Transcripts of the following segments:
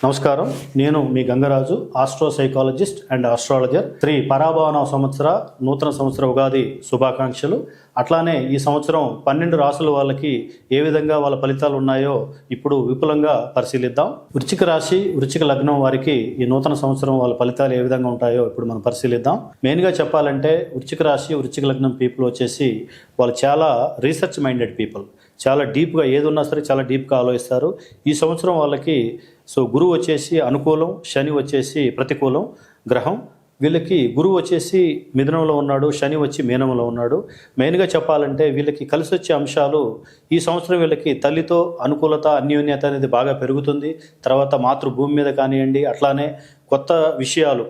నమస్కారం. నేను మీ Gangaraju, astro psychologist and astrologer. Shri పరాభవన సంవత్సర నూతన సంవత్సర ఉగాది శుభాకాంక్షలు. అట్లానే ఈ సంవత్సరం 12 రాసుల వాళ్ళకి ఏ విధంగా వాళ్ళ ఫలితాలు ఉన్నాయో ఇప్పుడు విపులంగా పరిశీలిద్దాం. వృశ్చిక రాశి, వృశ్చిక లగ్నం వారికి ఈ నూతన సంవత్సరం వాళ్ళ ఫలితాలు ఏ విధంగా ఉంటాయో ఇప్పుడు మనం పరిశీలిద్దాం. మెయిన్గా చెప్పాలంటే వృశ్చిక రాశి, వృశ్చిక లగ్నం పీపుల్ వచ్చేసి వాళ్ళు చాలా రీసెర్చ్ మైండెడ్ పీపుల్. చాలా డీప్గా ఏది ఉన్నా సరే చాలా డీప్గా ఆలోచిస్తారు. ఈ సంవత్సరం వాళ్ళకి గురువు వచ్చేసి అనుకూలం, శని వచ్చేసి ప్రతికూలం గ్రహం. వీళ్ళకి గురువు వచ్చేసి మిథునంలో ఉన్నాడు, శని వచ్చి మీనంలో ఉన్నాడు. మెయిన్గా చెప్పాలంటే వీళ్ళకి కలిసి వచ్చే అంశాలు ఈ సంవత్సరం వీళ్ళకి తల్లితో అనుకూలత, అన్యోన్యత అనేది బాగా పెరుగుతుంది. తర్వాత మాతృభూమి మీద కానివ్వండి, అట్లానే కొత్త విషయాలు,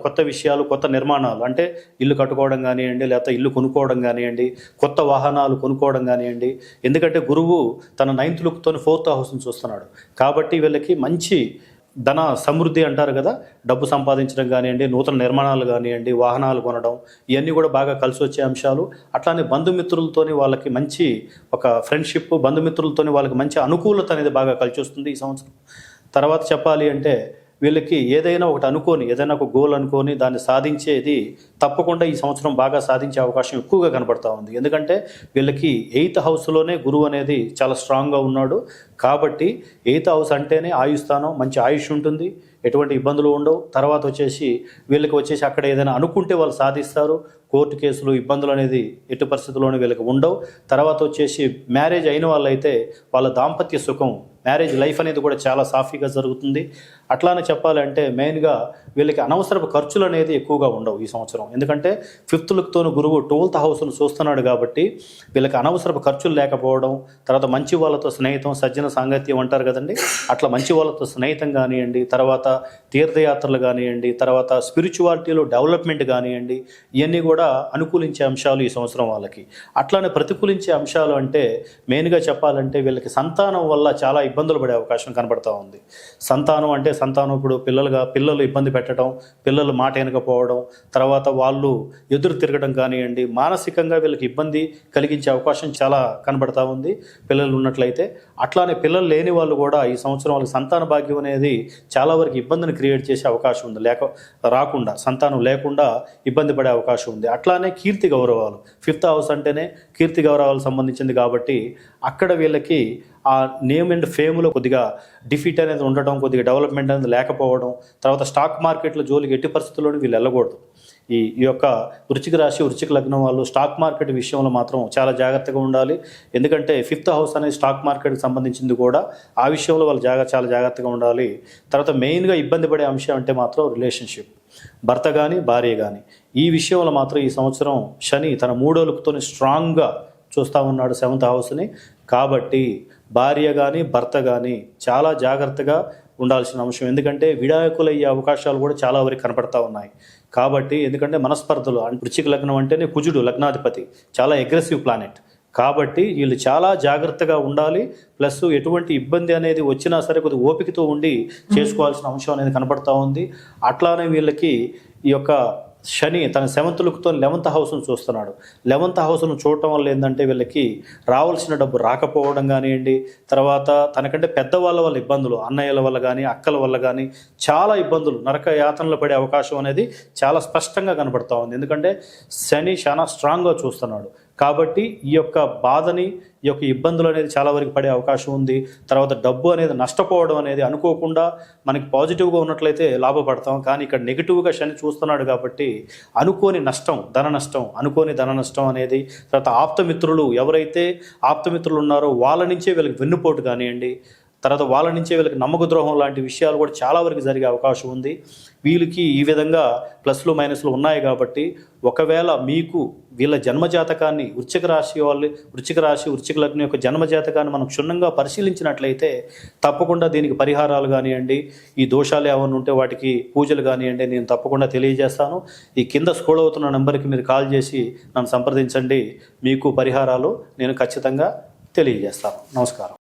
కొత్త నిర్మాణాలు, అంటే ఇల్లు కట్టుకోవడం కానివ్వండి, లేకపోతే ఇల్లు కొనుక్కోవడం కానివ్వండి, కొత్త వాహనాలు కొనుక్కోవడం కానివ్వండి. ఎందుకంటే గురువు తన 9th లుక్తో 4th హౌస్ని చూస్తున్నాడు. కాబట్టి వీళ్ళకి మంచి ధన సమృద్ధి అంటారు కదా, డబ్బు సంపాదించడం కానివ్వండి, నూతన నిర్మాణాలు కానివ్వండి, వాహనాలు కొనడం, ఇవన్నీ కూడా బాగా కలిసి వచ్చే అంశాలు. అట్లానే బంధుమిత్రులతోని వాళ్ళకి మంచి ఒక ఫ్రెండ్షిప్, బంధుమిత్రులతోని వాళ్ళకి మంచి అనుకూలత అనేది బాగా కలిసి వస్తుంది ఈ సంవత్సరం. తర్వాత చెప్పాలి అంటే వీళ్ళకి ఏదైనా ఒక గోల్ అనుకొని దాన్ని సాధించేది తప్పకుండా ఈ సంవత్సరం బాగా సాధించే అవకాశం ఎక్కువగా కనపడతా ఉంది. ఎందుకంటే వీళ్ళకి 8th హౌస్లోనే గురువు అనేది చాలా స్ట్రాంగ్గా ఉన్నాడు. కాబట్టి 8th హౌస్ అంటేనే ఆయుస్థానం, మంచి ఆయుష్ ఉంటుంది, ఎటువంటి ఇబ్బందులు ఉండవు. తర్వాత వీళ్ళకి వచ్చేసి అక్కడ ఏదైనా అనుకుంటే వాళ్ళు సాధిస్తారు. కోర్టు కేసులు, ఇబ్బందులు అనేది ఎటు పరిస్థితుల్లోనూ వీళ్ళకి ఉండవు. తర్వాత మ్యారేజ్ అయిన వాళ్ళైతే వాళ్ళ దాంపత్య సుఖం, మ్యారేజ్ లైఫ్ అనేది కూడా చాలా సాఫీగా జరుగుతుంది. అట్లానే చెప్పాలంటే మెయిన్గా వీళ్ళకి అనవసరపు ఖర్చులు అనేది ఎక్కువగా ఉండవు ఈ సంవత్సరం. ఎందుకంటే 5th లుక్తోనూ గురువు 12th హౌస్ను చూస్తున్నాడు కాబట్టి వీళ్ళకి అనవసరపు ఖర్చులు లేకపోవడం, తర్వాత మంచి వాళ్ళతో స్నేహితం, సజ్జన సాంగత్యం అంటారు కదండి, అట్లా మంచి వాళ్ళతో స్నేహితం కానివ్వండి, తర్వాత తీర్థయాత్రలు కానివ్వండి, తర్వాత స్పిరిచువాలిటీలో డెవలప్మెంట్ కానివ్వండి, ఇవన్నీ కూడా అనుకూలించే అంశాలు ఈ సంవత్సరం వాళ్ళకి. అట్లానే ప్రతికూలించే అంశాలు అంటే మెయిన్గా చెప్పాలంటే వీళ్ళకి సంతానం వల్ల చాలా ఇబ్బందులు పడే అవకాశం కనబడతా ఉంది. సంతానం ఇప్పుడు పిల్లలు ఇబ్బంది పెట్టడం, పిల్లలు మాట వెనకపోవడం, తర్వాత వాళ్ళు ఎదురు తిరగడం కానివ్వండి, మానసికంగా వీళ్ళకి ఇబ్బంది కలిగించే అవకాశం చాలా కనబడతా ఉంది పిల్లలు ఉన్నట్లయితే. అట్లానే పిల్లలు లేని వాళ్ళు కూడా ఈ సంవత్సరం వాళ్ళకి సంతాన భాగ్యం అనేది చాలా వరకు ఇబ్బందిని క్రియేట్ చేసే అవకాశం ఉంది. సంతానం లేకుండా ఇబ్బంది పడే అవకాశం ఉంది. అట్లానే కీర్తి గౌరవాలు, 5th హౌస్ అంటేనే కీర్తి గౌరవాలకు సంబంధించింది కాబట్టి అక్కడ వీళ్ళకి ఆ నేమ్ అండ్ ఫేమ్లో కొద్దిగా డిఫీట్ అనేది ఉండటం, కొద్దిగా డెవలప్మెంట్ అనేది లేకపోవడం, తర్వాత స్టాక్ మార్కెట్లో జోలికి ఎట్టి పరిస్థితుల్లోనూ వీళ్ళు వెళ్ళకూడదు. ఈ యొక్క వృశ్చిక రాశి, వృశ్చిక లగ్నం వాళ్ళు స్టాక్ మార్కెట్ విషయంలో మాత్రం చాలా జాగ్రత్తగా ఉండాలి. ఎందుకంటే 5th హౌస్ అనేది స్టాక్ మార్కెట్కి సంబంధించింది కూడా, ఆ విషయంలో వాళ్ళు చాలా జాగ్రత్తగా ఉండాలి. తర్వాత మెయిన్గా ఇబ్బంది పడే అంశం అంటే మాత్రం రిలేషన్షిప్, భర్త కానీ భార్య కానీ. ఈ విషయంలో మాత్రం ఈ సంవత్సరం శని తన 3వ లుక్తో స్ట్రాంగ్గా చూస్తూ ఉన్నాడు 7th హౌస్ని. కాబట్టి భార్య కానీ భర్త కానీ చాలా జాగ్రత్తగా ఉండాల్సిన అంశం. ఎందుకంటే విడాకులయ్యే అవకాశాలు కూడా చాలా వరకు కనపడతా ఉన్నాయి. కాబట్టి ఎందుకంటే మనస్పర్ధలు, వృశ్చిక లగ్నం అంటేనే కుజుడు లగ్నాధిపతి, చాలా అగ్రెసివ్ ప్లానెట్. కాబట్టి వీళ్ళు చాలా జాగ్రత్తగా ఉండాలి. ప్లస్ ఎటువంటి ఇబ్బంది అనేది వచ్చినా సరే కొద్దిగా ఓపికతో ఉండి చేసుకోవాల్సిన అంశం అనేది కనపడతా ఉంది. అట్లానే వీళ్ళకి ఈ యొక్క శని తన 7th లుక్తో 11th హౌస్ను చూస్తున్నాడు. 11th హౌస్ను చూడటం వల్ల ఏంటంటే వీళ్ళకి రావాల్సిన డబ్బు రాకపోవడం కానివ్వండి, తర్వాత తనకంటే పెద్దవాళ్ళ వల్ల ఇబ్బందులు, అన్నయ్యల వల్ల కానీ అక్కల వల్ల కానీ చాలా ఇబ్బందులు, నరక యాతనలు పడే అవకాశం అనేది చాలా స్పష్టంగా కనపడతా ఉంది. ఎందుకంటే శని చాలా స్ట్రాంగ్గా చూస్తున్నాడు. కాబట్టి ఈ యొక్క బాధని, ఈ యొక్క ఇబ్బందులు అనేది చాలా వరకు పడే అవకాశం ఉంది. తర్వాత డబ్బు అనేది నష్టపోవడం అనేది అనుకోకుండా మనకి పాజిటివ్గా ఉన్నట్లయితే లాభపడతాం, కానీ ఇక్కడ నెగిటివ్గా శని చూస్తున్నాడు కాబట్టి అనుకోని ధన నష్టం అనేది. తర్వాత ఎవరైతే ఆప్తమిత్రులు ఉన్నారో వాళ్ళ నుంచే వీళ్ళకి వెన్నుపోటు కానివ్వండి, తర్వాత వాళ్ళ నుంచే వీళ్ళకి నమ్మక ద్రోహం లాంటి విషయాలు కూడా చాలా వరకు జరిగే అవకాశం ఉంది. వీళ్ళకి ఈ విధంగా ప్లస్లు మైనస్లు ఉన్నాయి. కాబట్టి ఒకవేళ మీకు వీళ్ళ జన్మజాతకాన్ని, వృశ్చిక రాశి వృశ్చిక లగ్నం యొక్క జన్మజాతకాన్ని మనం క్షుణ్ణంగా పరిశీలించినట్లయితే తప్పకుండా దీనికి పరిహారాలు కానివ్వండి, ఈ దోషాలు ఏమైనా ఉంటే వాటికి పూజలు కానివ్వండి, నేను తప్పకుండా తెలియజేస్తాను. ఈ కింద స్క్రోల్ అవుతున్న నెంబర్కి మీరు కాల్ చేసి నన్ను సంప్రదించండి. మీకు పరిహారాలు నేను ఖచ్చితంగా తెలియజేస్తాను. నమస్కారం.